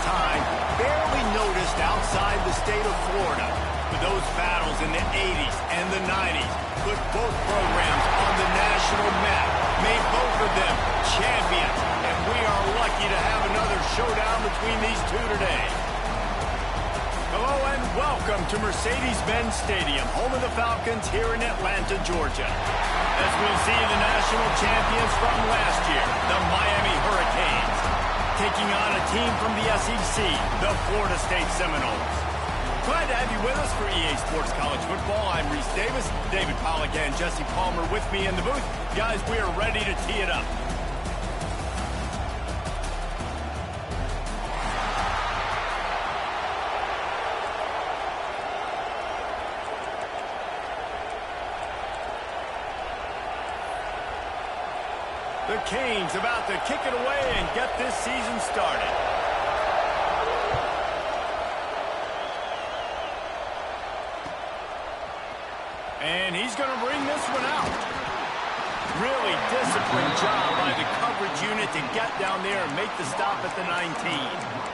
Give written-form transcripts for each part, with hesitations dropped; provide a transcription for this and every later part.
time barely noticed outside the state of Florida. But those battles in the 80s and the 90s put both programs on the national map, made both of them champions, and we are lucky to have another showdown between these two today. Hello and welcome to Mercedes-Benz Stadium, home of the Falcons here in Atlanta, Georgia. As we'll see the national champions from last year, the Miami Hurricanes, taking on a team from the SEC, the Florida State Seminoles. Glad to have you with us for EA Sports College Football. I'm Reese Davis, David Pollack and Jesse Palmer with me in the booth. Guys, we are ready to tee it up. The Canes about to kick it away and get this season started. And he's going to bring this one out. Really disciplined job by the coverage unit to get down there and make the stop at the 19.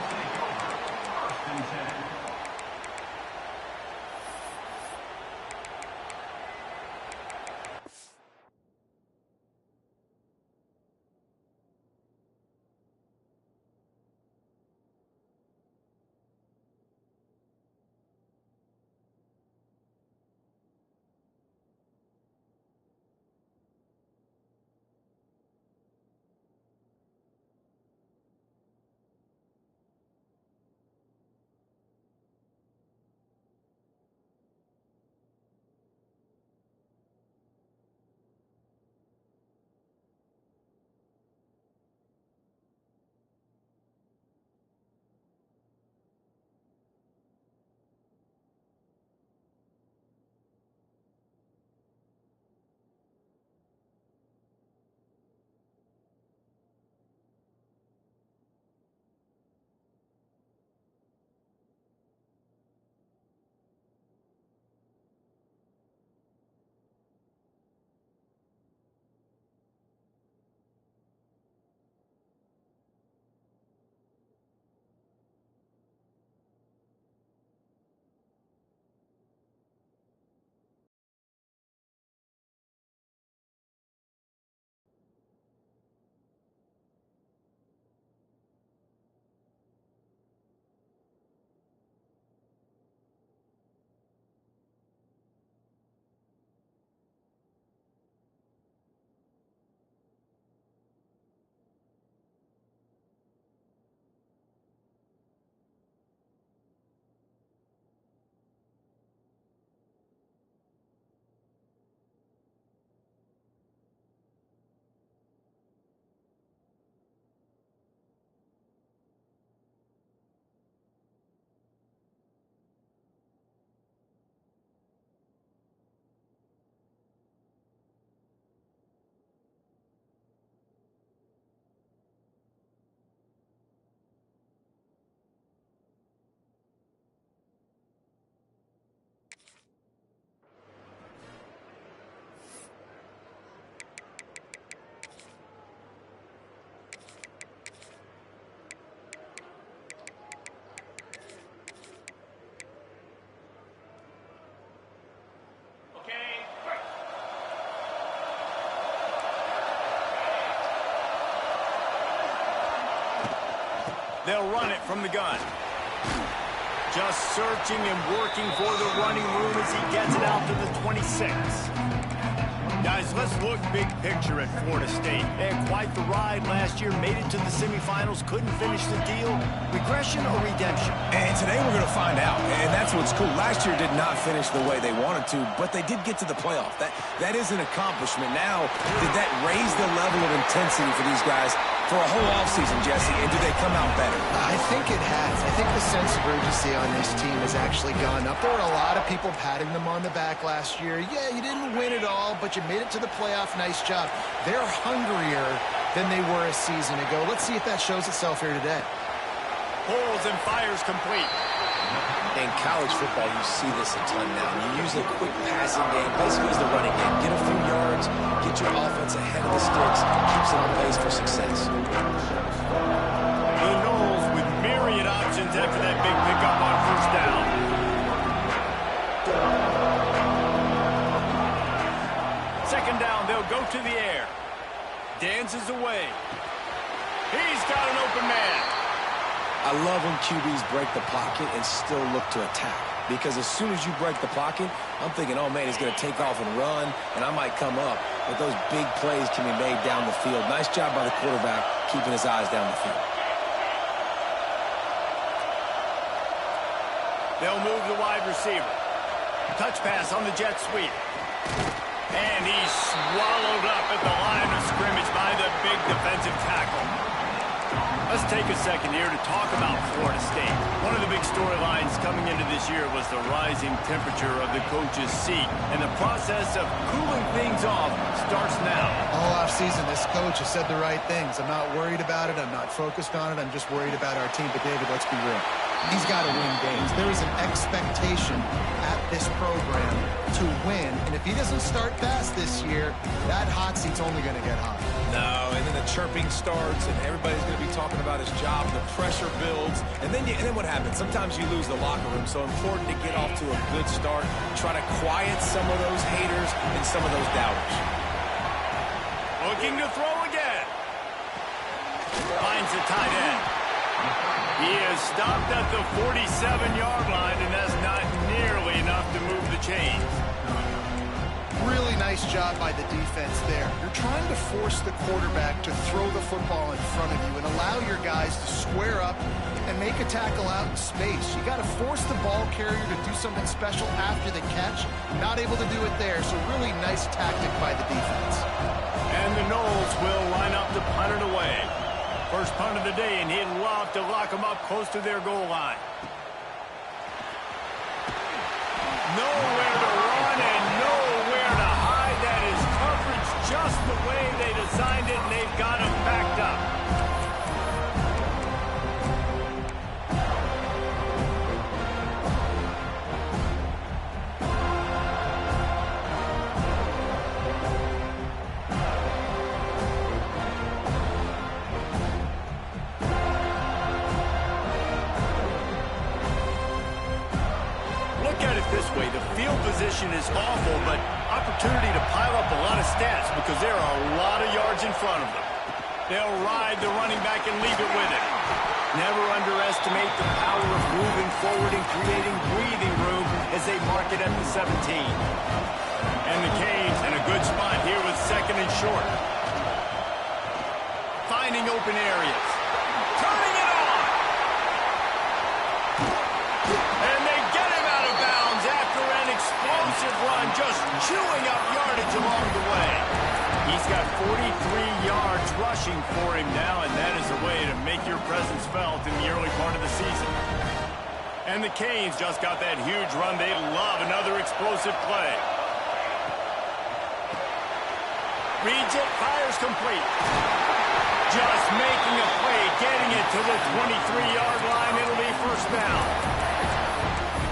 They'll run it from the gun. Just searching and working for the running room as he gets it out to the 26. Guys, let's look big picture at Florida State. They had quite the ride last year, made it to the semifinals, couldn't finish the deal. Regression or redemption? And today we're going to find out, and that's what's cool. Last year did not finish the way they wanted to, but they did get to the playoff. That is an accomplishment. Now, did that raise the level of intensity for these guys for a whole offseason, Jesse, and do they come out better? I think it has. I think the sense of urgency on this team has actually gone up. There were a lot of people patting them on the back last year. Yeah, you didn't win it all, but you made it to the playoff. Nice job. They're hungrier than they were a season ago. Let's see if that shows itself here today. Pulls and fires complete. In college football, you see this a ton now. You use a quick passing game, basically as the running game. Get a few yards, get your offense ahead of the sticks, keeps it on pace for success. The Noles with myriad options formations after that big pickup on first down. Second down, they'll go to the air. Dances away. He's got an open man. I love when QBs break the pocket and still look to attack. Because as soon as you break the pocket, I'm thinking, oh, man, he's going to take off and run, and I might come up. But those big plays can be made down the field. Nice job by the quarterback keeping his eyes down the field. They'll move the wide receiver. Touch pass on the jet sweep. And he's swallowed up at the line of scrimmage by the big defensive tackle. Let's take a second here to talk about Florida State. One of the big storylines coming into this year was the rising temperature of the coach's seat. And the process of cooling things off starts now. All offseason, this coach has said the right things. I'm not worried about it. I'm not focused on it. I'm just worried about our team. But, David, let's be real. He's got to win games. There is an expectation at this program to win. And if he doesn't start fast this year, that hot seat's only going to get hot. No, and then the chirping starts, and everybody's going to be talking about his job. The pressure builds, and then what happens? Sometimes you lose the locker room, so important to get off to a good start. Try to quiet some of those haters and some of those doubters. Looking to throw again. Finds the tight end. He is stopped at the 47-yard line, and that's not nearly enough to move the chains. Really nice job by the defense there. You're trying to force the quarterback to throw the football in front of you and allow your guys to square up and make a tackle out in space. You got to force the ball carrier to do something special after the catch. Not able to do it there, so really nice tactic by the defense. And the Noles will line up to punt it away. First punt of the day, and he'd love to lock them up close to their goal line. Nowhere to run and nowhere to hide. That is coverage just the way they designed it, and they've got him backed up. This way, the field position is awful, but opportunity to pile up a lot of stats because there are a lot of yards in front of them. They'll ride the running back and leave it with it. Never underestimate the power of moving forward and creating breathing room as they mark it at the 17. And the Canes in a good spot here with second and short. Finding open areas. Turning it on! And they get him out of bounds after an explosive run, just chewing up yardage along the way. He's got 43 yards rushing for him now, and that is a way to make your presence felt in the early part of the season. And the Canes just got that huge run. They love another explosive play. Reads it, fires complete. Just making a play, getting it to the 23-yard line. It'll be first down.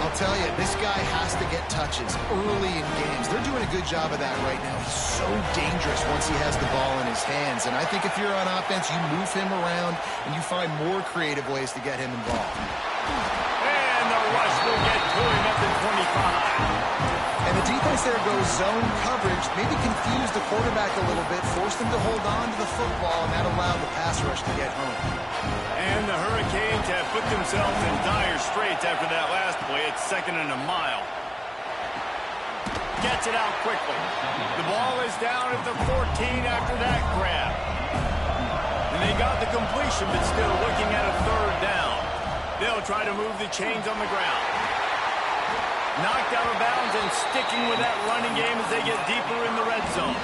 I'll tell you, this guy has to get touches early in games. They're doing a good job of that right now. He's so dangerous once he has the ball in his hands. And I think if you're on offense, you move him around and you find more creative ways to get him involved. And the rush will get to him at the 25. And the defense there goes zone coverage, maybe confused the quarterback a little bit, forced him to hold on to the football, and that allowed the pass rush to get home. And the Hurricanes have put themselves in dire straits after that last play. It's second and a mile. Gets it out quickly. The ball is down at the 14 after that grab. And they got the completion, but still looking at a third down. They'll try to move the chains on the ground. Knocked out of bounds and sticking with that running game as they get deeper in the red zone.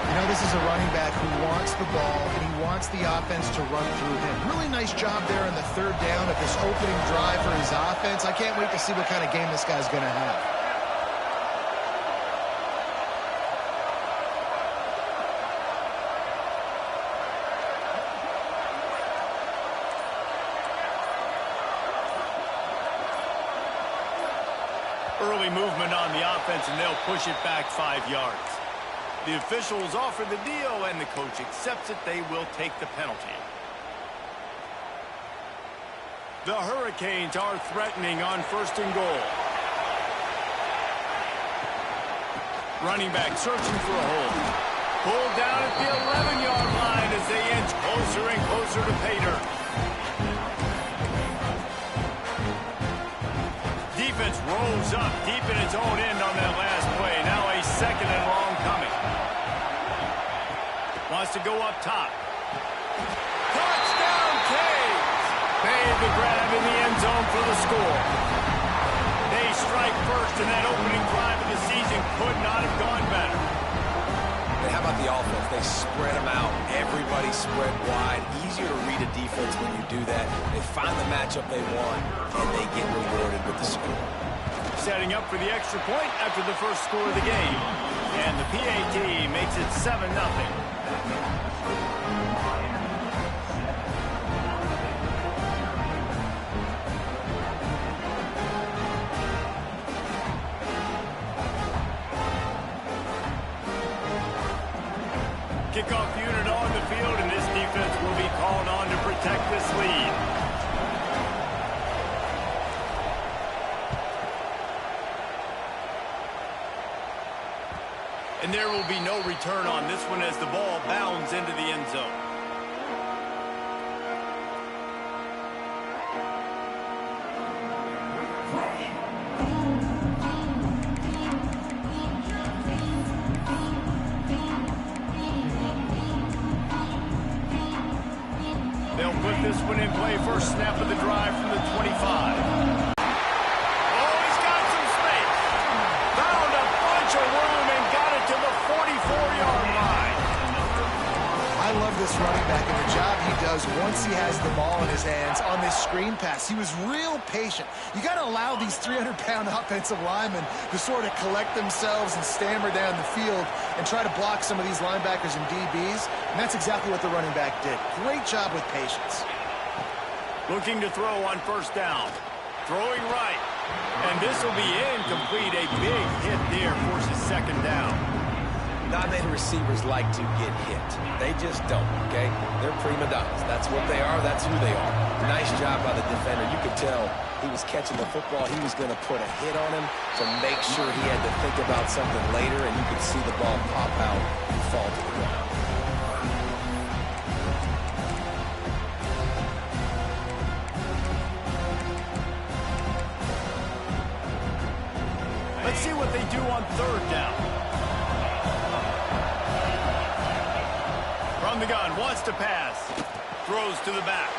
You know, this is a running back who wants the ball, and he wants the offense to run through him. Really nice job there on the third down of this opening drive for his offense. I can't wait to see what kind of game this guy's going to have. Early movement on the offense, and they'll push it back 5 yards. The officials offer the deal, and the coach accepts it. They will take the penalty. The Hurricanes are threatening on 1st and goal. Running back searching for a hole. Pulled down at the 11-yard line as they inch closer and closer to pay dirt. Defense rolls up deep in its own end on that last play. Now a 2nd and long coming. Wants to go up top. Touchdown, Canes! Made the grab in the end zone for the score. They strike first, and that opening drive of the season could not have gone better. And how about the offense? They spread them out. Everybody spread wide. Easier to read a defense when you do that. They find the matchup they want, and they get rewarded with the score. Setting up for the extra point after the first score of the game. And the PAT makes it 7-0. Kickoff unit on the field, and this defense will be called on to protect this lead. And there will be no return on this one as the ball bounds into the end zone. They'll put this one in play. First snap of the drive from the 25. Oh, he's got some space. Found a bunch of room and got it to the 44-yard line. I love this running back and the job he does once he has the ball in his hands on this screen pass. He was real patient. You got to allow these 300-pound offensive linemen to sort of collect themselves and stammer down the field and try to block some of these linebackers and DBs, and that's exactly what the running back did. Great job with patience. Looking to throw on 1st down. Throwing right. And this will be incomplete. A big hit there forces 2nd down. Not many receivers like to get hit. They just don't, okay? They're prima donnas. That's what they are. That's who they are. Nice job by the defender. You could tell he was catching the football. He was going to put a hit on him to make sure he had to think about something later, and you could see the ball pop out and fall to the ground. Let's see what they do on 3rd down. From the gun, wants to pass. Throws to the back.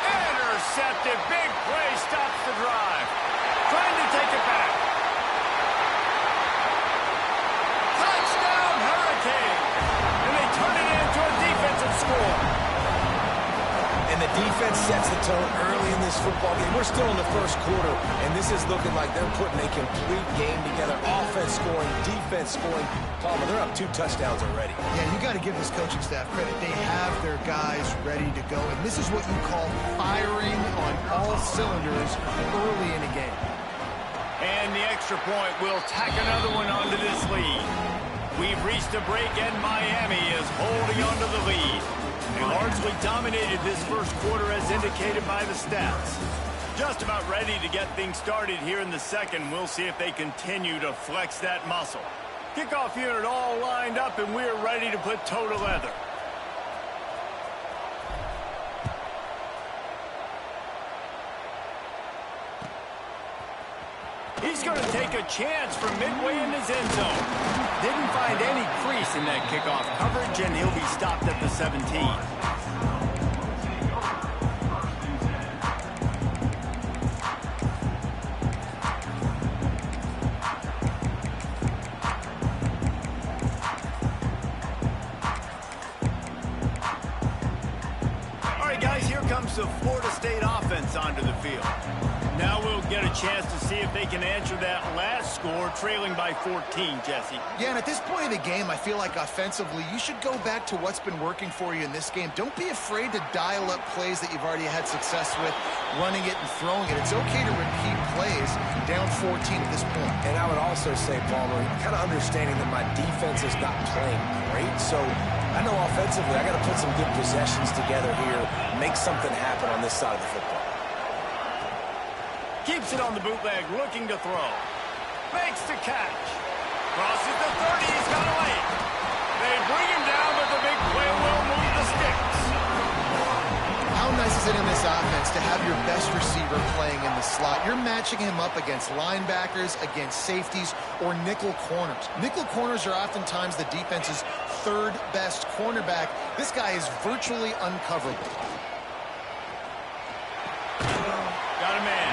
Intercepted. Big play stops the drive. Trying to take it back. Touchdown, Hurricanes. And they turn it into a defensive score. And the defense sets the tone early in this football game. We're still in the 1st quarter, and this is looking like they're putting a complete game together. Offense scoring, defense scoring. Palmer, they're up 2 touchdowns already. Yeah, you got to give this coaching staff credit. They have their guys ready to go, and this is what you call firing on all cylinders early in a game. And the extra point will tack another one onto this lead. We've reached a break, and Miami is holding onto the lead. They largely dominated this 1st quarter as indicated by the stats. Just about ready to get things started here in the 2nd. We'll see if they continue to flex that muscle. Kickoff unit all lined up, and we're ready to put toe to leather. He's going to take a chance from midway in his end zone. Didn't find any crease in that kickoff coverage, and he'll be stopped at the 17. All right, guys, here comes the Florida State offense onto the field. Now we'll get a chance to see if they can answer that last score, trailing by 14, Jesse. Yeah, and at this point of the game, I feel like offensively, you should go back to what's been working for you in this game. Don't be afraid to dial up plays that you've already had success with, running it and throwing it. It's okay to repeat plays down 14 at this point. And I would also say, Palmer, kind of understanding that my defense is not playing great, so I know offensively I got to put some good possessions together here, make something happen on this side of the football. Keeps it on the bootleg, looking to throw. Makes the catch. Crosses the 30, he's got a lane. They bring him down, but the big play will move the sticks. How nice is it in this offense to have your best receiver playing in the slot? You're matching him up against linebackers, against safeties, or nickel corners. Nickel corners are oftentimes the defense's third best cornerback. This guy is virtually uncoverable. Got a man.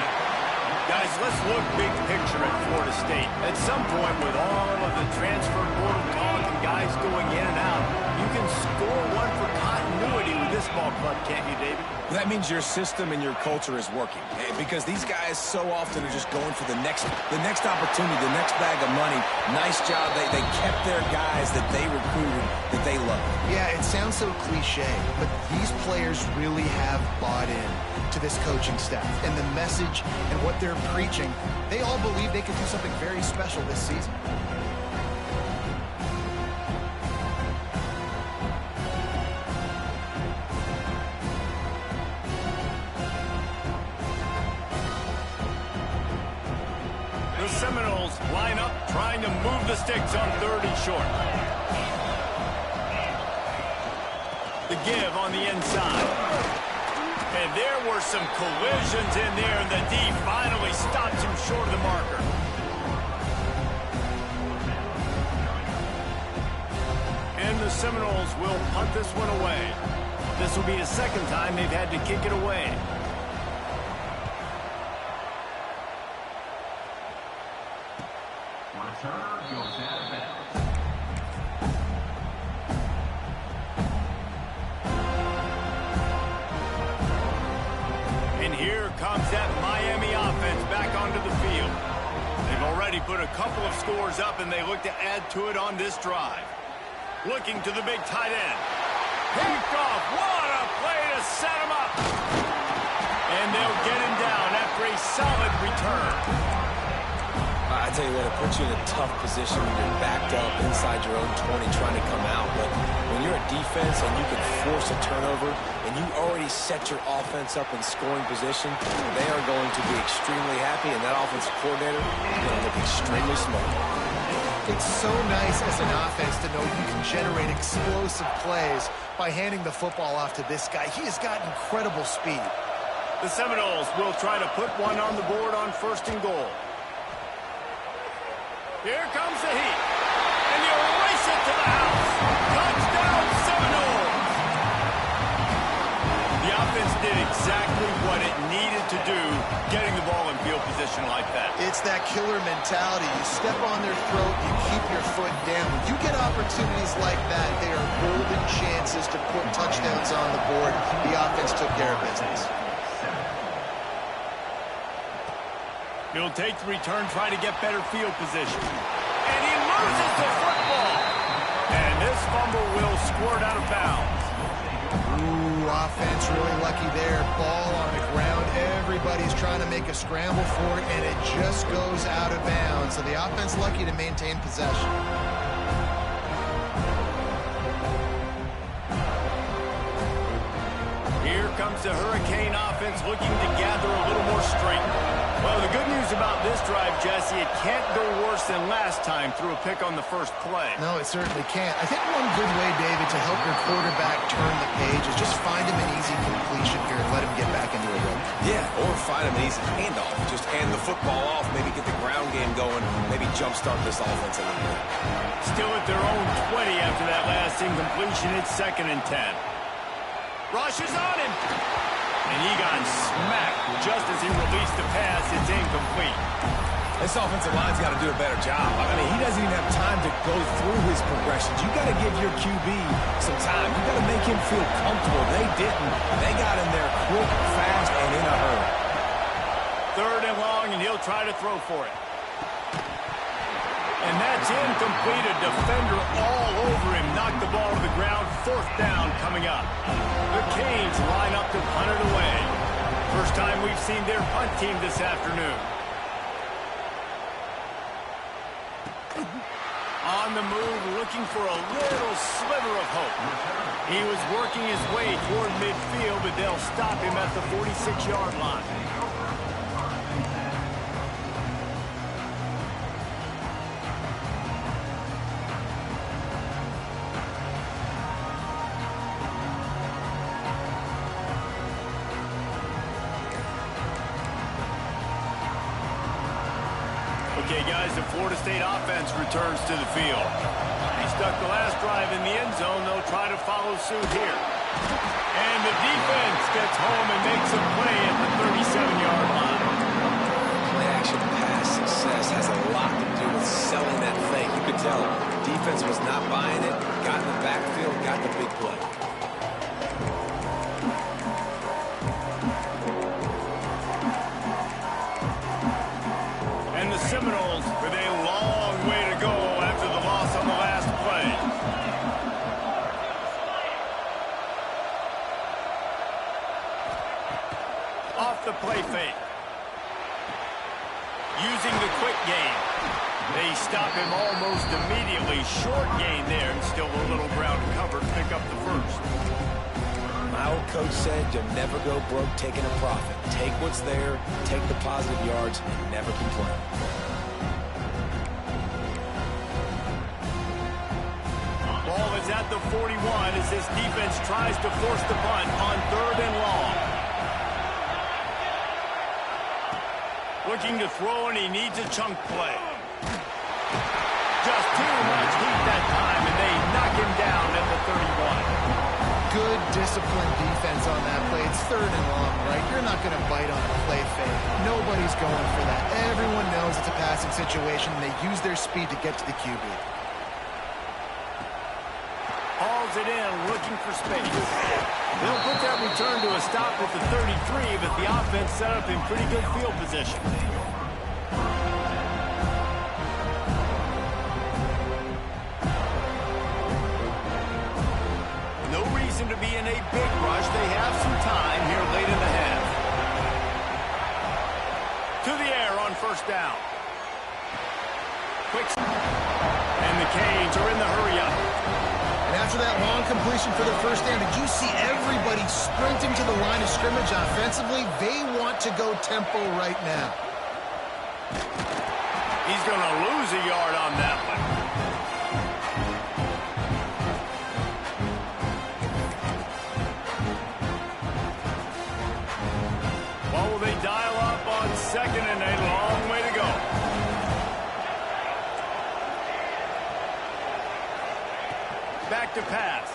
Guys, let's look big picture at Florida State. At some point, with all of the transfer portal talk and guys going in and out, you can score one for continuity with this ball club, can't you, David? That means your system and your culture is working, because these guys so often are just going for the next opportunity, the next bag of money. Nice job. They kept their guys that they recruited, that they love. Yeah, it sounds so cliche, but these players really have bought in to this coaching staff and the message and what they're preaching. They all believe they can do something very special this season. The Seminoles line up, trying to move the sticks on 3rd and short. The give on the inside. And there were some collisions in there, and the D finally stops him short of the marker. And the Seminoles will punt this one away. This will be the second time they've had to kick it away. And here comes that Miami offense back onto the field. They've already put a couple of scores up, and they look to add to it on this drive. Looking to the big tight end. Picked off. What a play to set him up. And they'll get him down after a solid return. I tell you what, it puts you in a tough position when you're backed up inside your own 20 trying to come out. But when you're a defense and you can force a turnover and you already set your offense up in scoring position, they are going to be extremely happy, and that offensive coordinator is going to look extremely smart. It's so nice as an offense to know you can generate explosive plays by handing the football off to this guy. He has got incredible speed. The Seminoles will try to put one on the board on 1st and goal. Here comes the heat. And you race it to the house. Touchdown, Seminoles! The offense did exactly what it needed to do, getting the ball in field position like that. It's that killer mentality. You step on their throat, you keep your foot down. When you get opportunities like that, they are golden chances to put touchdowns on the board. The offense took care of business. He'll take the return, trying to get better field position. And he loses the football. And this fumble will squirt out of bounds. Ooh, offense really lucky there. Ball on the ground. Everybody's trying to make a scramble for it, and it just goes out of bounds. So the offense lucky to maintain possession. Here comes the Hurricane offense looking to gather a little more strength. Well, the good news about this drive, Jesse, it can't go worse than last time through a pick on the first play. No, it certainly can't. I think one good way, David, to help your quarterback turn the page is just find him an easy completion here and let him get back into a rhythm. Yeah, or find him an easy handoff. Just hand the football off, maybe get the ground game going, maybe jumpstart this offense a little bit. Still at their own 20 after that last incompletion. It's 2nd and 10. Rushes on him. And he got smacked just as he released the pass. It's incomplete. This offensive line's got to do a better job. I mean, he doesn't even have time to go through his progressions. You got to give your QB some time. You got to make him feel comfortable. They didn't. They got in there quick, fast, and in a hurry. 3rd and long, and he'll try to throw for it. And that's incomplete. A defender all over him. Knocked the ball to the ground. 4th down coming up. The Canes line up to punt it away. First time we've seen their punt team this afternoon. On the move, looking for a little sliver of hope. He was working his way toward midfield, but they'll stop him at the 46-yard line. Okay, guys, the Florida State offense returns to the field. He stuck the last drive in the end zone. They'll try to follow suit here. And the defense gets home and makes a play at the 37-yard line. Play-action pass success has a lot to do with selling that thing. You could tell defense was not buying it, got in the backfield, got the big play. And the Seminoles with a long way to go after the loss on the last play. Off the play fake. Using the quick game. They stop him almost immediately. Short gain there and still a little ground covered. Pick up the first. My old coach said you'll never go broke taking a profit. Take what's there, take the positive yards, and never complain. Ball is at the 41 as this defense tries to force the punt on 3rd and long. Looking to throw, and he needs a chunk play. Just too much heat that time, and they knock him down at the 31. Good, disciplined defense on that play. It's 3rd and long, right? You're not going to bite on a play fake. Nobody's going for that. Everyone knows it's a passing situation, and they use their speed to get to the QB. Hauls it in, looking for space. They'll put that return to a stop at the 33, but the offense set up in pretty good field position. No reason to be in a big rush. They have some time here late in the half. To the air on 1st down. Quick. And the Canes are in the hurry-up. And after that long completion for the first down, did you see everybody sprinting to the line of scrimmage offensively? They want to go tempo right now. He's going to lose a yard on that one. What will they dial up on 2nd and a long way to go? Back to pass.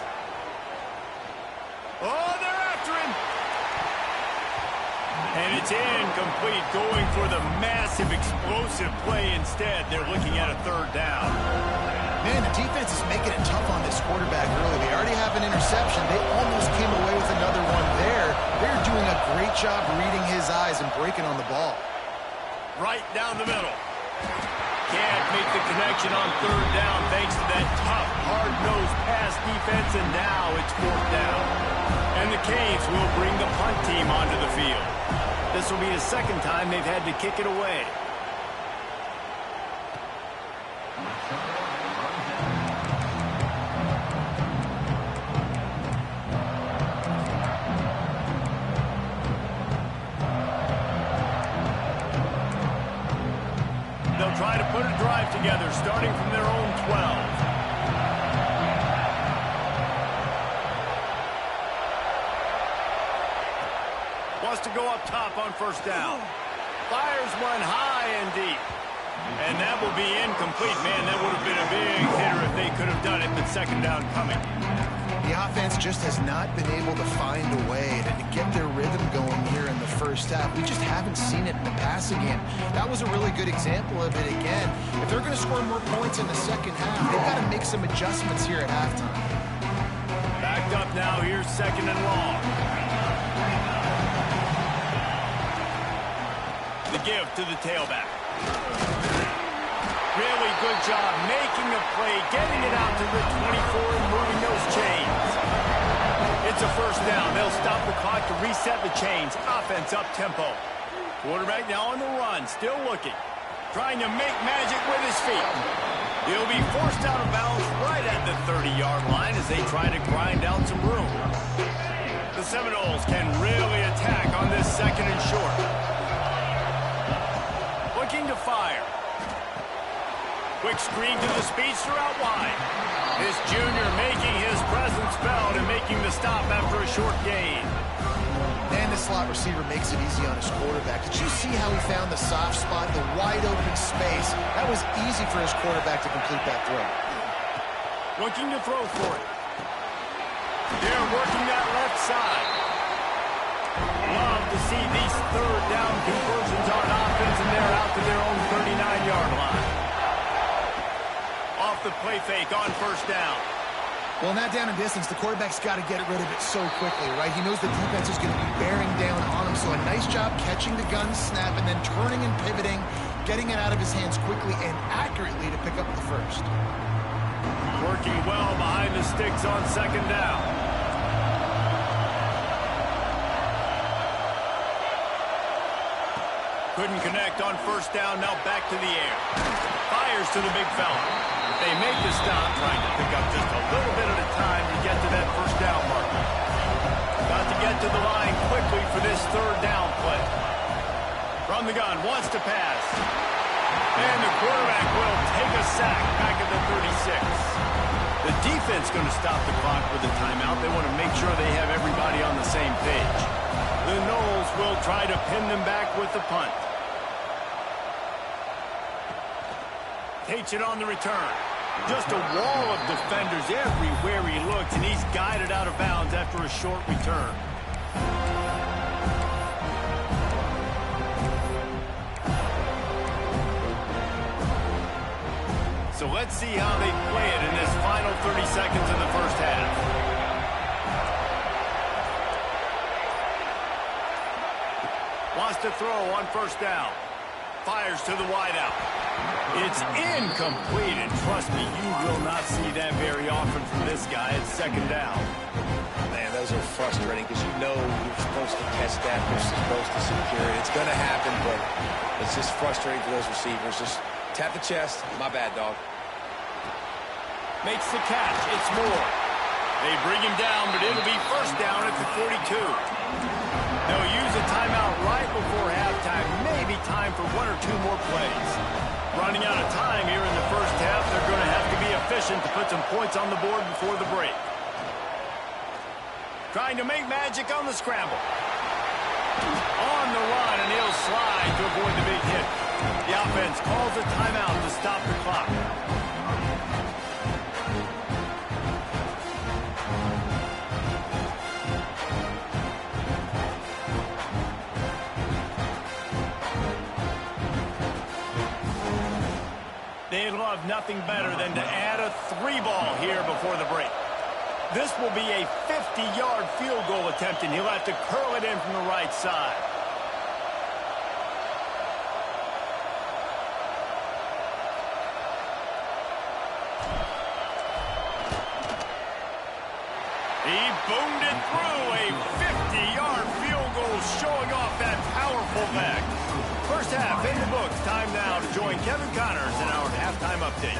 Oh, they're after him. And it's incomplete, going for the massive explosive play instead. They're looking at a 3rd down. Man, the defense is making it tough on this quarterback early. They already have an interception. They almost came away with another one there. They're doing a great job reading his eyes and breaking on the ball. Right down the middle. Can't make the connection on 3rd down thanks to that tough, hard-nosed pass defense, and now it's 4th down. And the Canes will bring the punt team onto the field. This will be the 2nd time they've had to kick it away. They'll try to put a drive together, starting from their own 12. Wants to go up top on 1st down. Fires one high and deep. And that will be incomplete. Man, that would have been a big hitter if they could have done it, but 2nd down coming. The offense just has not been able to find a way to get their rhythm going here in the first half. We just haven't seen it in the passing game. That was a really good example of it again. If they're going to score more points in the 2nd half, they've got to make some adjustments here at halftime. Backed up now. Here's 2nd and long. The give to the tailback. Really good job making a play, getting it out to the 24 and moving those chains. It's a 1st down. They'll stop the clock to reset the chains. Offense up tempo. Quarterback now on the run, still looking. Trying to make magic with his feet. He'll be forced out of bounds right at the 30-yard line as they try to grind out some room. The Seminoles can really attack on this 2nd and short. Looking to fire. Quick screen to the speedster out wide. This junior making his presence felt and making the stop after a short gain. And the the slot receiver makes it easy on his quarterback. Did you see how he found the soft spot, the wide open space? That was easy for his quarterback to complete that throw. Looking to throw for it. They're working that left side. Love to see these third down conversions on offense, and they're out to their own 39-yard line. Off the play fake on first down. Well, in that down and distance, the quarterback's got to get rid of it so quickly, right? He knows the defense is going to be bearing down on him, so a nice job catching the gun snap and then turning and pivoting, getting it out of his hands quickly and accurately to pick up the first. Working well behind the sticks on second down. Couldn't connect on first down, now back to the air. Fires to the big fella. They make the stop, trying to pick up just a little bit at a time to get to that first down marker. Got to get to the line quickly for this third down play. From the gun, wants to pass. And the quarterback will take a sack back at the 36. The defense going to stop the clock with a timeout. They want to make sure they have everybody on the same page. The Noles will try to pin them back with the punt. Takes it on the return. Just a wall of defenders everywhere he looks, and he's guided out of bounds after a short return. So let's see how they play it in this final 30 seconds of the first half. Wants to throw on first down. Fires to the wideout. It's incomplete, and trust me, you will not see that very often from this guy at second down. Man, those are frustrating because you know you're supposed to catch that, you're supposed to secure it. It's going to happen, but it's just frustrating for those receivers. Just tap the chest. My bad, dog. Makes the catch. It's Moore. They bring him down, but it'll be first down at the 42. They'll use a timeout right before halftime. Maybe time for one or two more plays. Running out of time here in the first half. They're going to have to be efficient to put some points on the board before the break. Trying to make magic on the scramble. On the run, and he'll slide to avoid the big hit. The offense calls a timeout to stop the clock. They'd love nothing better than to add a 3-ball here before the break. This will be a 50-yard field goal attempt, and he'll have to curl it in from the right side. He boomed it through, a 50-yard field goal showing off that powerful back. First half in the books. Time now to join Kevin Connors in our halftime update.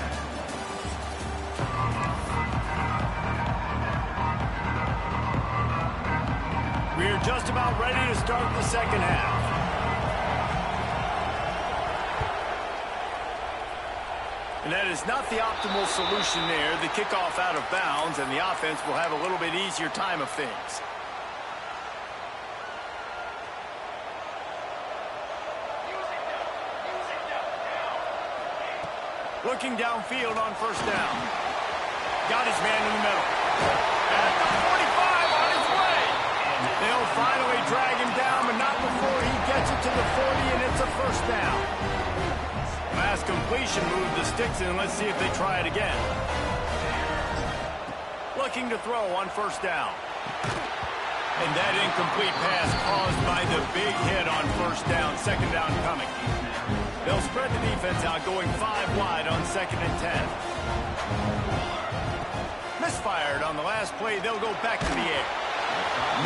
We're just about ready to start the second half. And that is not the optimal solution there. The kickoff out of bounds, and the offense will have a little bit easier time of things. Looking downfield on first down. Got his man in the middle. At the 45 on his way. They'll finally drag him down, but not before he gets it to the 40, and it's a first down. Last completion moved the sticks in. Let's see if they try it again. Looking to throw on first down. And that incomplete pass caused by the big hit on first down. Second down coming. They'll spread the defense out, going 5 wide on second and 10. Misfired on the last play. They'll go back to the air.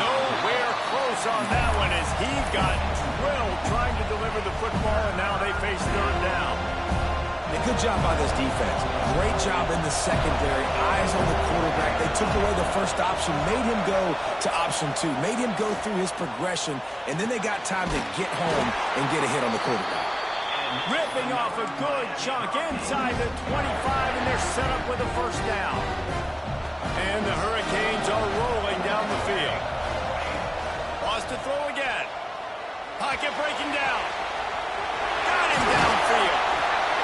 Nowhere close on that one as he got drilled trying to deliver the football, and now they face third down. A good job by this defense. Great job in the secondary. Eyes on the quarterback. They took away the first option, made him go to option 2, made him go through his progression, and then they got time to get home and get a hit on the quarterback. Ripping off a good chunk inside the 25, and they're set up with a first down. And the Hurricanes are rolling down the field. Wants to throw again. pocket, breaking down. Got him downfield.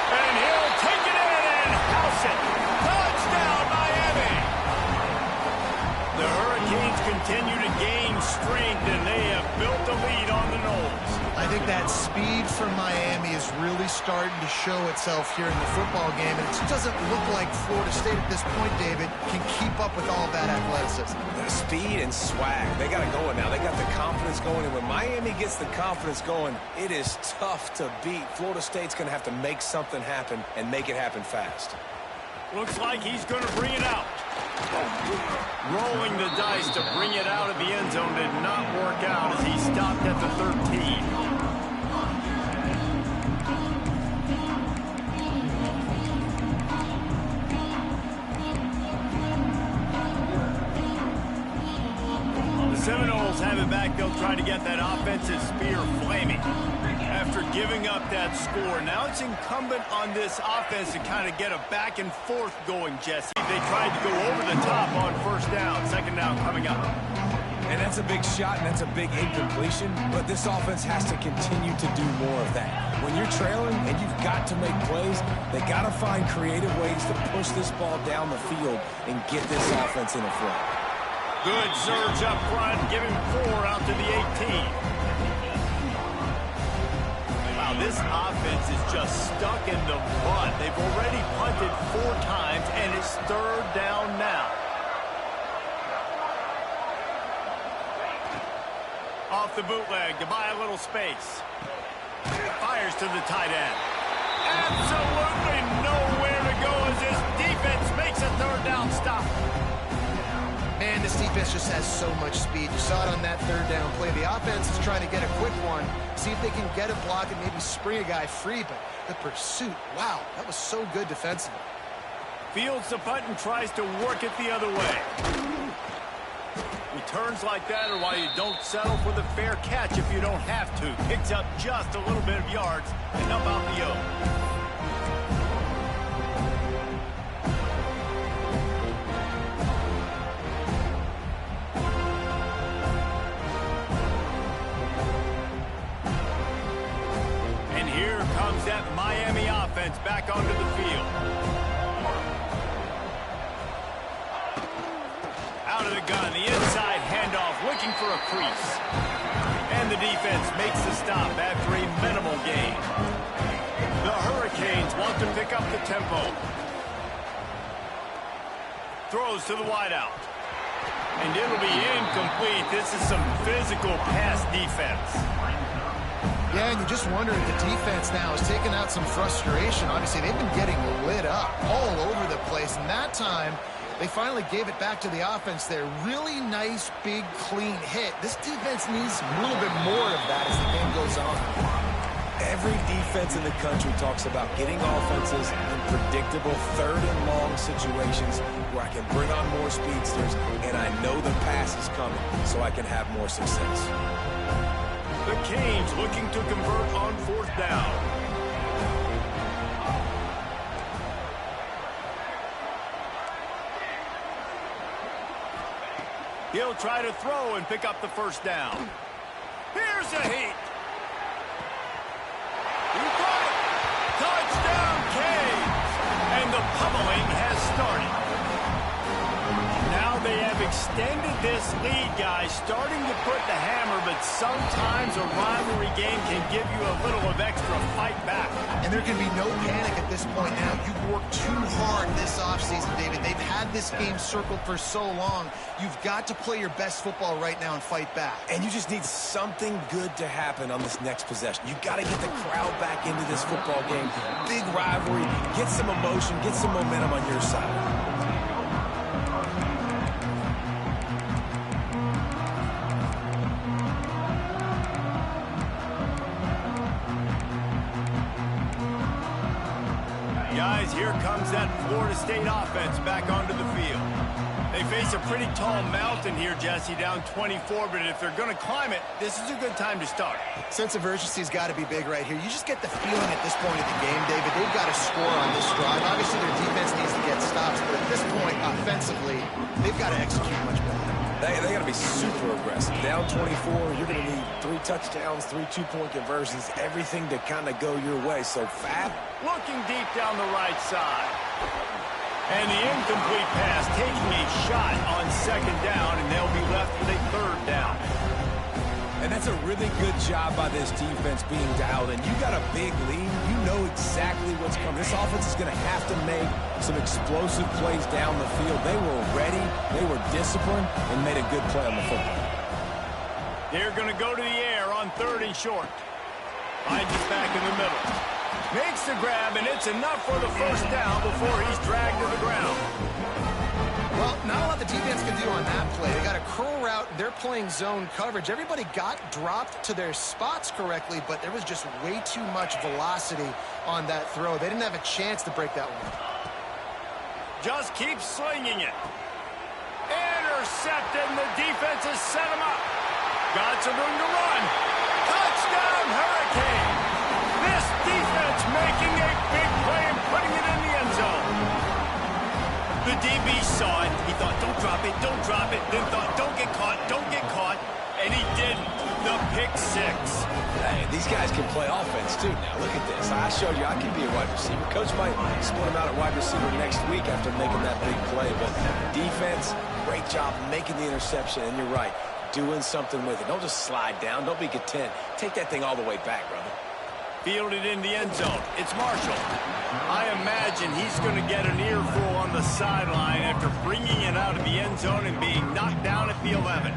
And he'll take it in and house it. Touchdown, Miami. The Hurricanes continue to gain strength, and they have built a lead on the Noles. I think that speed from Miami is really starting to show itself here in the football game, and it just doesn't look like Florida State at this point, David, can keep up with all that athleticism. The speed and swag, they got it going now. They got the confidence going, and when Miami gets the confidence going, it is tough to beat. Florida State's going to have to make something happen and make it happen fast. Looks like he's going to bring it out. Rolling the dice to bring it out of the end zone did not work out as he stopped at the 13. Seminoles have it back. They'll try to get that offensive spear flaming. After giving up that score, now it's incumbent on this offense to kind of get a back and forth going, Jesse. They tried to go over the top on first down. Second down coming up. And that's a big shot, and that's a big incompletion, but this offense has to continue to do more of that. When you're trailing and you've got to make plays, they got to find creative ways to push this ball down the field and get this offense in a flow. Good surge up front, giving 4 out to the 18. Wow, this offense is just stuck in the mud. They've already punted 4 times, and it's third down now. Off the bootleg to buy a little space. Fires to the tight end. Absolutely nowhere to go as this defense makes a third down stop. Man, this defense just has so much speed. You saw it on that third down play. The offense is trying to get a quick one, see if they can get a block and maybe spring a guy free, but the pursuit, wow, that was so good defensively. Fields the punt and tries to work it the other way. Returns like that are why you don't settle for the fair catch if you don't have to. Picks up just a little bit of yards and up out the O. That Miami offense back onto the field. Out of the gun, the inside handoff, looking for a crease. And the defense makes the stop after a minimal gain. The Hurricanes want to pick up the tempo. Throws to the wideout. And it'll be incomplete. This is some physical pass defense. Yeah, and you just wonder if the defense now is taking out some frustration. Obviously, they've been getting lit up all over the place. And that time, they finally gave it back to the offense there. Really nice, big, clean hit. This defense needs a little bit more of that as the game goes on. Every defense in the country talks about getting offenses in predictable third and long situations where I can bring on more speedsters and I know the pass is coming so I can have more success. The Canes looking to convert on fourth down. He'll try to throw and pick up the first down. Here's a heat. He got it. Touchdown, Canes. And the pummeling has started. Now they have extended this lead, guys, starting to put the hammer, but sometimes a rivalry game can give you a little of extra fight back. And there can be no panic at this point now. You've worked too hard this offseason, David. They've had this game circled for so long. You've got to play your best football right now and fight back. And you just need something good to happen on this next possession. You've got to get the crowd back into this football game. Big rivalry. Get some emotion. Get some momentum on your side. Guys, here comes that Florida State offense back onto the field. They face a pretty tall mountain here, Jesse, down 24, but if they're going to climb it, this is a good time to start. Sense of urgency's got to be big right here. You just get the feeling at this point of the game, David, they've got to score on this drive. Obviously, their defense needs to get stops, but at this point, offensively, they've got to execute much better. They got to be super aggressive. Down 24, you're going to need 3 touchdowns, 3 two-point conversions, everything to kind of go your way. So Fab looking deep down the right side. And the incomplete pass taking a shot on 2nd down, and they'll be left with a 3rd down. And that's a really good job by this defense being dialed in. You got a big lead. You know exactly what's coming. This offense is going to have to make some explosive plays down the field. They were ready, they were disciplined, and made a good play on the football. They're going to go to the air on 3rd and short. Finds it back in the middle. Makes the grab, and it's enough for the 1st down before he's dragged to the ground. Well, not a lot the defense can do on that play. They got a curl route. They're playing zone coverage. Everybody got dropped to their spots correctly, but there was just way too much velocity on that throw. They didn't have a chance to break that one. Just keep slinging it. Intercepted, and the defense has set him up. Got some room to run. Touchdown, Hurricane. This defense making a big play and putting it in the end zone. The DB saw it. He thought, don't drop it, don't drop it. Then thought, don't get caught. And he didn't. The pick 6. Hey, these guys can play offense, too. Now, look at this. I showed you I can be a wide receiver. Coach might split him out at wide receiver next week after making that big play. But defense, great job making the interception. And you're right, doing something with it. Don't just slide down. Don't be content. Take that thing all the way back, brother. Fielded in the end zone. It's Marshall. I imagine he's going to get an earful on the sideline after bringing it out of the end zone and being knocked down at the 11.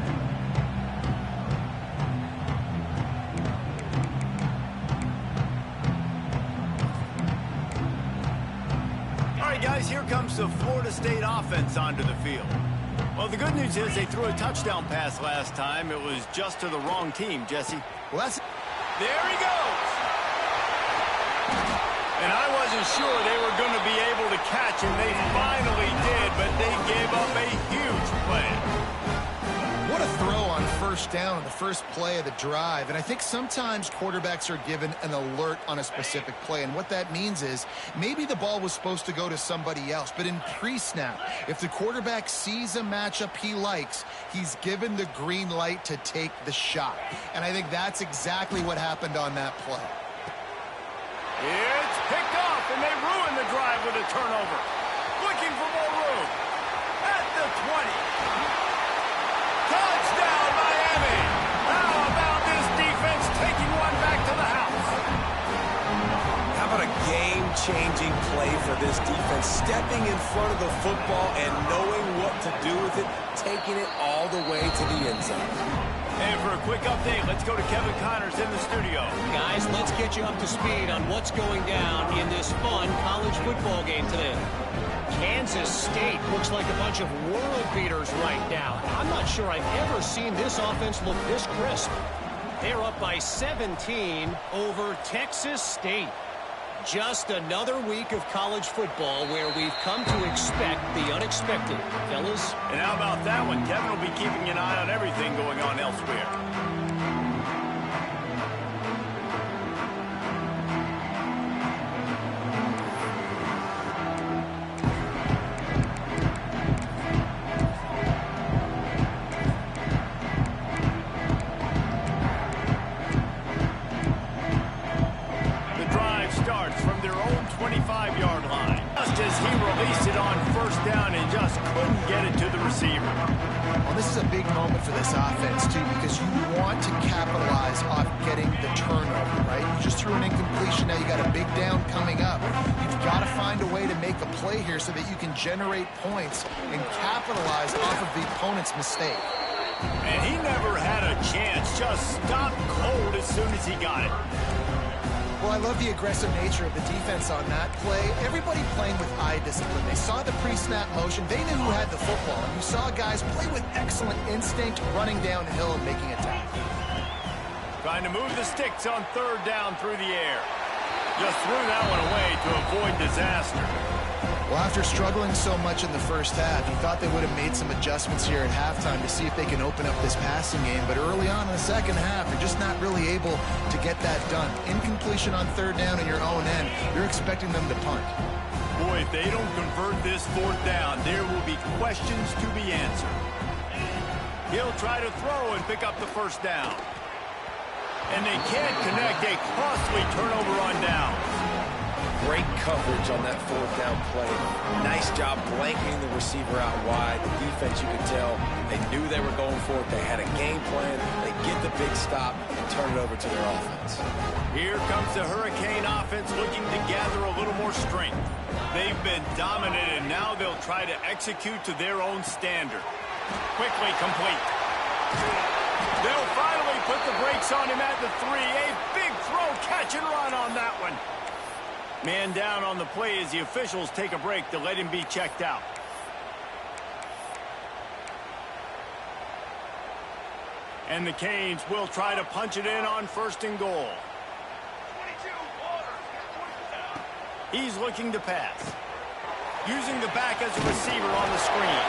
All right, guys, here comes the Florida State offense onto the field. Well, the good news is they threw a touchdown pass last time. It was just to the wrong team, Jesse. Well, that's... There he goes. And I wasn't sure they were going to be able to catch him. They finally did, but they gave up a huge play. What a throw on 1st down on the first play of the drive. And I think sometimes quarterbacks are given an alert on a specific play. And what that means is maybe the ball was supposed to go to somebody else. But in pre-snap, if the quarterback sees a matchup he likes, he's given the green light to take the shot. And I think that's exactly what happened on that play. It's picked off, and they ruin the drive with a turnover. Looking for more room. At the 20. Touchdown, Miami. How about this defense taking one back to the house? How about a game-changing play for this defense? Stepping in front of the football and knowing what to do with it, taking it all the way to the end zone. And for a quick update, let's go to Kevin Connors in the studio. Guys, let's get you up to speed on what's going down in this fun college football game today. Kansas State looks like a bunch of world beaters right now. I'm not sure I've ever seen this offense look this crisp. They're up by 17 over Texas State. Just another week of college football where we've come to expect the unexpected, fellas. And how about that one? Kevin will be keeping an eye on everything going on elsewhere. Well, this is a big moment for this offense, too, because you want to capitalize off getting the turnover, right? You just threw an incompletion. Now you got a big down coming up. You've got to find a way to make a play here so that you can generate points and capitalize off of the opponent's mistake. And he never had a chance. Just stopped cold as soon as he got it. Well, I love the aggressive nature of the defense on that play. Everybody playing with eye discipline. They saw the pre-snap motion. They knew who had the football. And you saw guys play with excellent instinct, running downhill and making a tackle. Trying to move the sticks on 3rd down through the air. Just threw that one away to avoid disaster. Well, after struggling so much in the first half, you thought they would have made some adjustments here at halftime to see if they can open up this passing game. But early on in the second half, they're just not really able to get that done. Incompletion on 3rd down in your own end, you're expecting them to punt. Boy, if they don't convert this 4th down, there will be questions to be answered. He'll try to throw and pick up the first down. And they can't connect a costly turnover on downs. Great coverage on that fourth down play. Nice job blanketing the receiver out wide. The defense, you could tell, they knew they were going for it. They had a game plan. They get the big stop and turn it over to their offense. Here comes the Hurricane offense looking to gather a little more strength. They've been dominant, and now they'll try to execute to their own standard. Quickly complete. They'll finally put the brakes on him at the 3. A big throw, catch and run on that one. Man down on the play as the officials take a break to let him be checked out. And the Canes will try to punch it in on 1st and goal. He's looking to pass. Using the back as a receiver on the screen.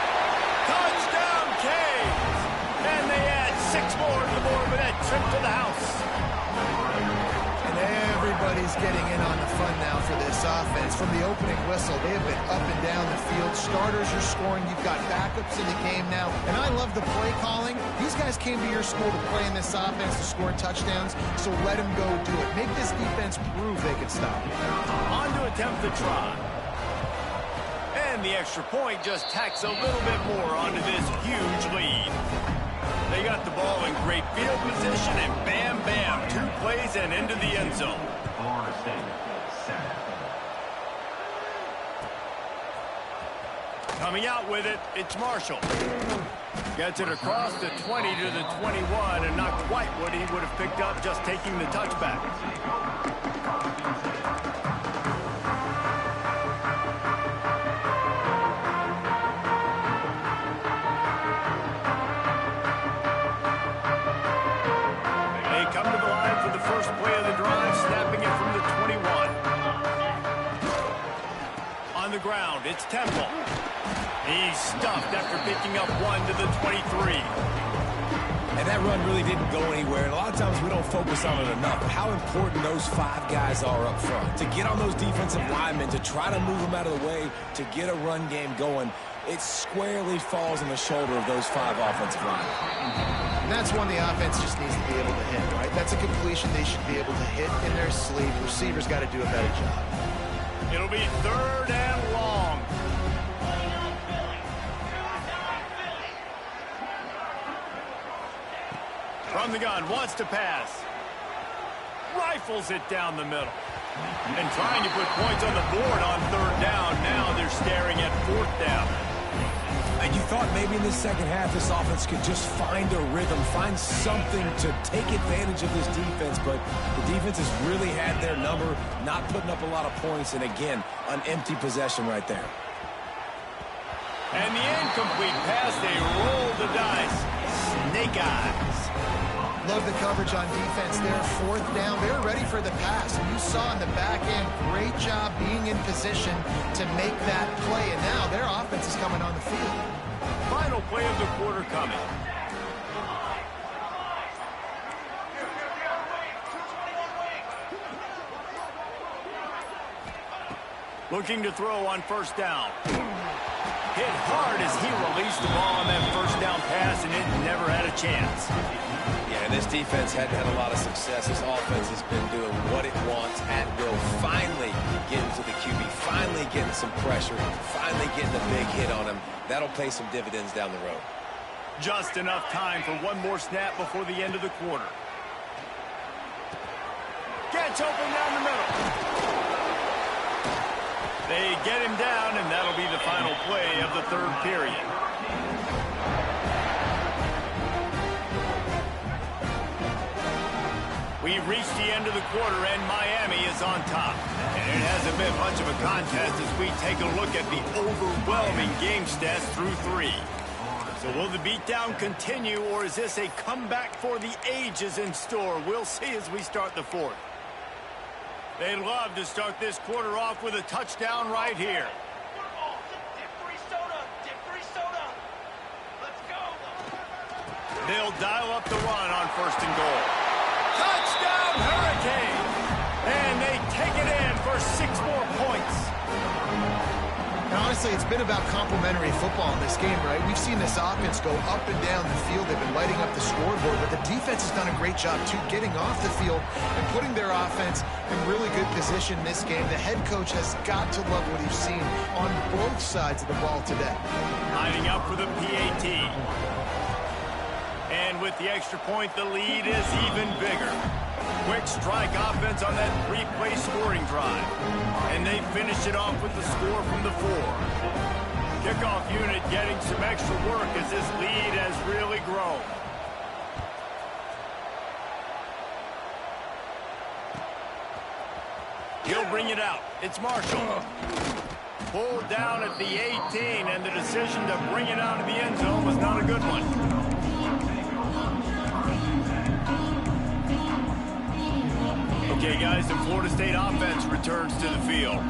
Touchdown, Canes! And they add 6 more to the board with that trip to the house. And everybody's getting in on the fun now for this offense. From the opening whistle, they have been up and down the field. Starters are scoring. You've got backups in the game now. And I love the play calling. These guys came to your school to play in this offense to score touchdowns, so let them go do it. Make this defense prove they can stop. On to attempt the try. And the extra point just tacks a little bit more onto this huge lead. They got the ball in great field position, and bam, bam, 2 plays and into the end zone. Coming out with it, it's Marshall. Gets it across the 20 to the 21, and not quite what he would have picked up just taking the touchback. The ground, it's Temple. He's stuffed after picking up 1 to the 23. And that run really didn't go anywhere. And a lot of times we don't focus on it enough. How important those 5 guys are up front. To get on those defensive linemen, to try to move them out of the way, to get a run game going, it squarely falls on the shoulder of those 5 offensive linemen. And that's one the offense just needs to be able to hit, right? That's a completion they should be able to hit in their sleep. Receivers got to do a better job. It'll be 3rd and long. From the gun, wants to pass. Rifles it down the middle. And trying to put points on the board on 3rd down. Now they're staring at 4th down. And you thought maybe in the second half this offense could just find a rhythm, find something to take advantage of this defense, but the defense has really had their number, not putting up a lot of points, and again, an empty possession right there. And the incomplete pass, they roll the dice. Snake eyes. Love the coverage on defense there. 4th down, they're ready for the pass. And you saw in the back end, great job being in position to make that play. And now their offense is coming on the field. Final play of the quarter coming. Looking to throw on 1st down. Hit hard as he released the ball on that 1st down pass, and it never had a chance. Yeah, this defense hadn't had a lot of success. This offense has been doing what it wants at will. Finally getting to the QB, finally getting some pressure, finally getting a big hit on him. That'll pay some dividends down the road. Just enough time for one more snap before the end of the quarter. Gets open down the middle. They get him down, and that'll be the final play of the 3rd period. We've reached the end of the quarter, and Miami is on top. And it hasn't been much of a contest as we take a look at the overwhelming game stats through 3. So will the beatdown continue, or is this a comeback for the ages in store? We'll see as we start the 4th. They'd love to start this quarter off with a touchdown right here. They'll dial up the run on 1st and goal. Touchdown, Hurricane! And they take it in for 6 more points. And honestly, it's been about complementary football in this game, right? We've seen this offense go up and down the field. They've been lighting up the scoreboard, but the defense has done a great job, too, getting off the field and putting their offense in really good position in this game. The head coach has got to love what he's seen on both sides of the ball today. Lining up for the PAT. And with the extra point, the lead is even bigger. Quick strike offense on that three-play scoring drive. And they finish it off with the score from the 4. Kickoff unit getting some extra work as this lead has really grown. He'll bring it out. It's Marshall. Pulled down at the 18, and the decision to bring it out of the end zone was not a good one. Okay, guys, the Florida State offense returns to the field.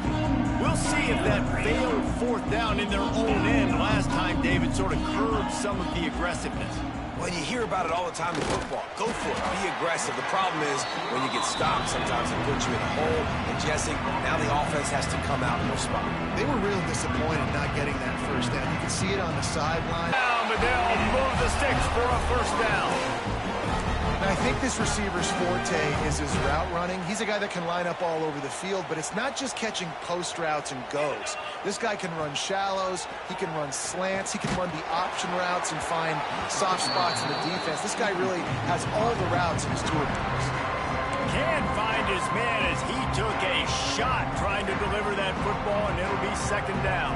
We'll see if that failed 4th down in their own end last time David sort of curbed some of the aggressiveness. Well, you hear about it all the time in football. Go for it. Be aggressive. The problem is when you get stopped, sometimes it puts you in a hole. And, Jesse, now the offense has to come out and respond. They were real disappointed not getting that first down. You can see it on the sideline. But they'll move the sticks for a first down. And I think this receiver's forte is his route running. He's a guy that can line up all over the field, but it's not just catching post routes and goes. This guy can run shallows, he can run slants, he can run the option routes and find soft spots in the defense. This guy really has all the routes in his toolbox. Can't find his man as he took a shot trying to deliver that football, and it'll be second down.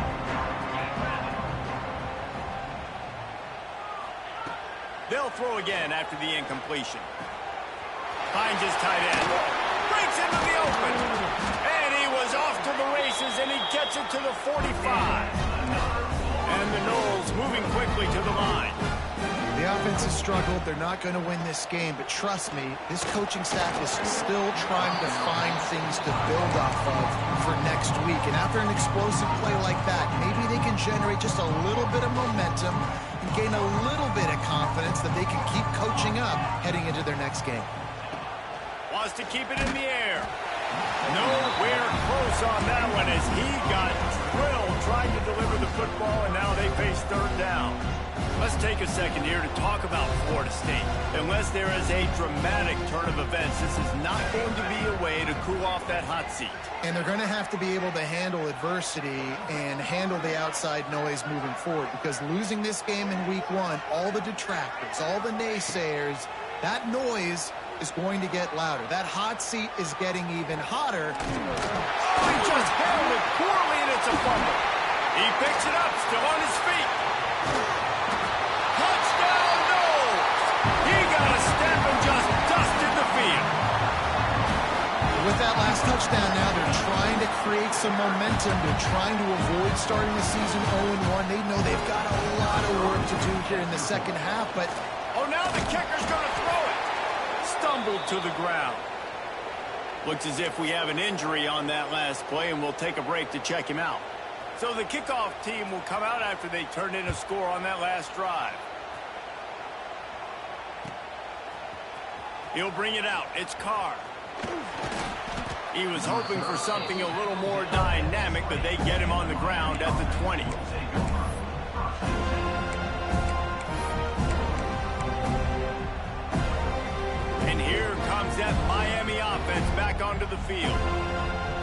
They'll throw again after the incompletion. Finds his tight end. Breaks into the open. And he was off to the races, and he gets it to the 45. And the Noles moving quickly to the line. The offense has struggled. They're not going to win this game, but trust me, this coaching staff is still trying to find things to build off of for next week. And after an explosive play like that, maybe they can generate just a little bit of momentum and gain a little bit of confidence that they can keep coaching up heading into their next game. Wants to keep it in the air. Nowhere close on that one as he got drilled trying to deliver the football, and now they face third down. Let's take a second here to talk about Florida State. Unless there is a dramatic turn of events, this is not going to be a way to cool off that hot seat. And they're going to have to be able to handle adversity and handle the outside noise moving forward, because losing this game in week 1, all the detractors, all the naysayers, that noise is going to get louder. That hot seat is getting even hotter. Oh, he just handled it poorly, and it's a fumble. He picks it up, still on his feet. Touchdown, Noles! He got a step and just dusted the field. With that last touchdown now, they're trying to create some momentum. They're trying to avoid starting the season 0-1. They know they've got a lot of work to do here in the second half, but... Oh, now the kicker's going to throw it. Stumbled to the ground. Looks as if we have an injury on that last play, and we'll take a break to check him out. So the kickoff team will come out after they turn in a score on that last drive. He'll bring it out. It's Carr. He was hoping for something a little more dynamic, but they get him on the ground at the 20. And here comes that Miami offense back onto the field.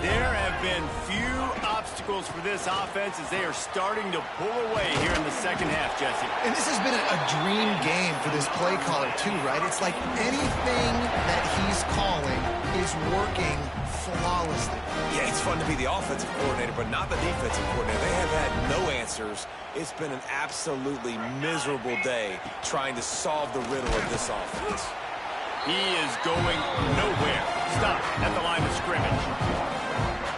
There have been few obstacles for this offense as they are starting to pull away here in the second half, Jesse. And this has been a dream game for this play caller, too, right? It's like anything that he's calling is working flawlessly. Yeah, it's fun to be the offensive coordinator, but not the defensive coordinator. They have had no answers. It's been an absolutely miserable day trying to solve the riddle of this offense. He is going nowhere. Stop at the line of scrimmage.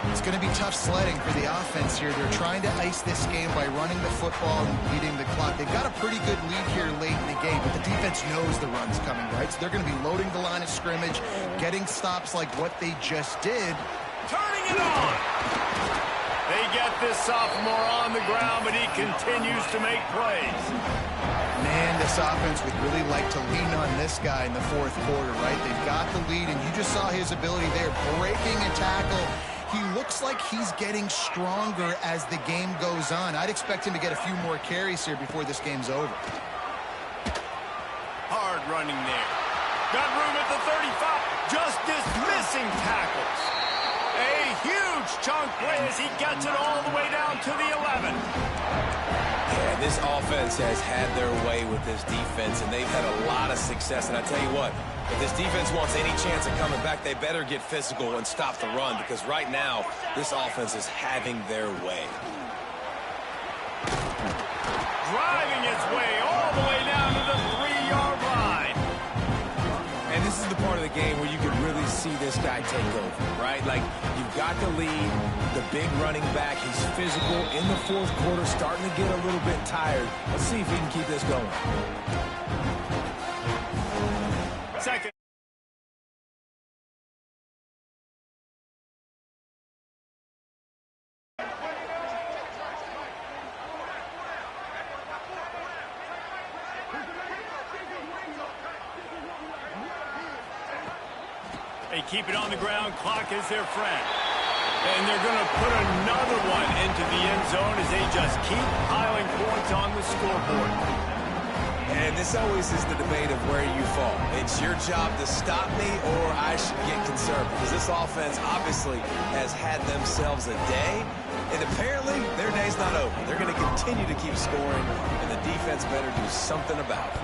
It's going to be tough sledding for the offense here. They're trying to ice this game by running the football and beating the clock. They've got a pretty good lead here late in the game, but the defense knows the run's coming, right? So they're going to be loading the line of scrimmage, getting stops like what they just did. Turning it on. They get this sophomore on the ground, but he continues to make plays. Man, this offense would really like to lean on this guy in the fourth quarter, right? They've got the lead, and you just saw his ability there, breaking a tackle he looks like he's getting stronger as the game goes on. I'd expect him to get a few more carries here before this game's over. Hard running there. Got room at the 35. Just dismissing tackles. A huge chunk play as he gets it all the way down to the 11. Yeah, this offense has had their way with this defense, and they've had a lot of success. And I tell you what, if this defense wants any chance of coming back, they better get physical and stop the run, because right now, this offense is having their way. Driving its way all the way down to the 3-yard line. And this is the part of the game where you can really see this guy take over, right? Like, you've got the lead, the big running back. He's physical in the fourth quarter, starting to get a little bit tired. Let's see if he can keep this going. Second. They keep it on the ground. Clock is their friend. And they're going to put another one into the end zone as they just keep piling points on the scoreboard. And this always is the debate of where you fall. It's your job to stop me, or I should get concerned, because this offense obviously has had themselves a day, and apparently their day's not over. They're going to continue to keep scoring, and the defense better do something about it.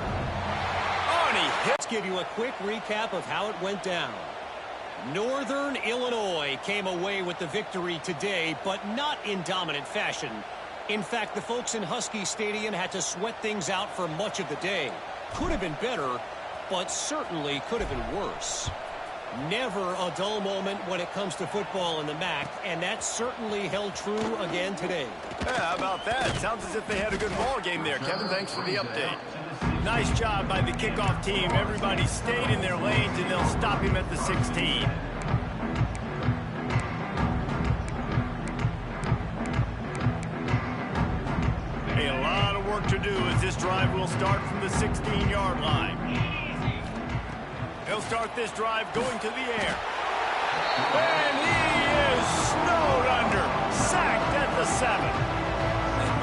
Let's give you a quick recap of how it went down. Northern Illinois came away with the victory today, but not in dominant fashion. In fact, the folks in Husky Stadium had to sweat things out for much of the day. Could have been better, but certainly could have been worse. Never a dull moment when it comes to football in the MAC, and that certainly held true again today. Yeah, how about that? Sounds as if they had a good ball game there. Kevin, thanks for the update. Nice job by the kickoff team. Everybody stayed in their lanes, and they'll stop him at the 16. A lot of work to do as this drive will start from the 16-yard line. He'll start this drive going to the air. And he is snowed under. Sacked at the 7.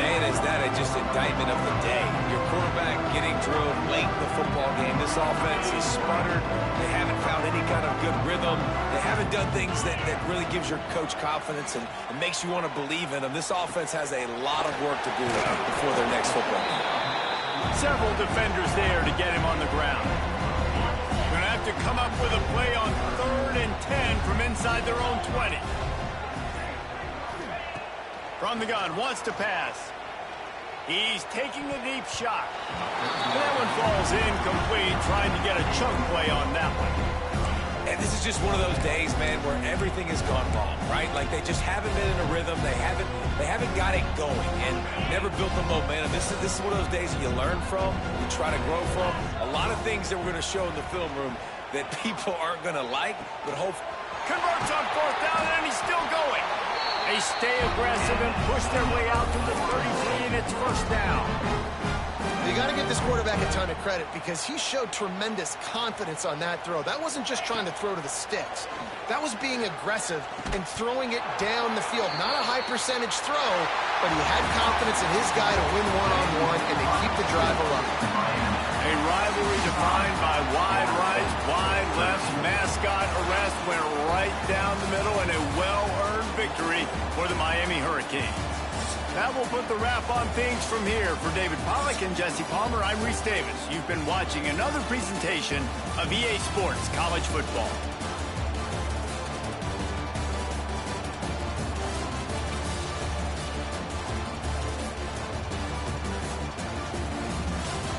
Man, is that just indictment of the day. Your quarterback getting drilled late in the football game. This offense is sputtered. They haven't found any kind of good rhythm. They haven't done things that really gives your coach confidence and makes you want to believe in them. This offense has a lot of work to do before their next football game. Several defenders there to get him on the ground. Going to have to come up with a play on 3rd and 10 from inside their own 20. From the gun, wants to pass. He's taking a deep shot. And that one falls incomplete, trying to get a chunk play on that one. And this is just one of those days, man, where everything has gone wrong, right? Like they just haven't been in a rhythm. They haven't got it going and never built the momentum. This is one of those days that you learn from, you try to grow from. A lot of things that we're going to show in the film room that people aren't going to like, but hopefully. Converts on 4th down, and he's still going. They stay aggressive and push their way out to the 33, and it's 1st down. You got to give this quarterback a ton of credit because he showed tremendous confidence on that throw. That wasn't just trying to throw to the sticks. That was being aggressive and throwing it down the field. Not a high percentage throw, but he had confidence in his guy to win one-on-one and to keep the drive alive. A rivalry defined by wide rights, wide lefts, mascot arrest went right down the middle, and a well-earned victory for the Miami Hurricanes. That will put the wrap on things from here. For David Pollack and Jesse Palmer, I'm Reese Davis. You've been watching another presentation of EA Sports College Football.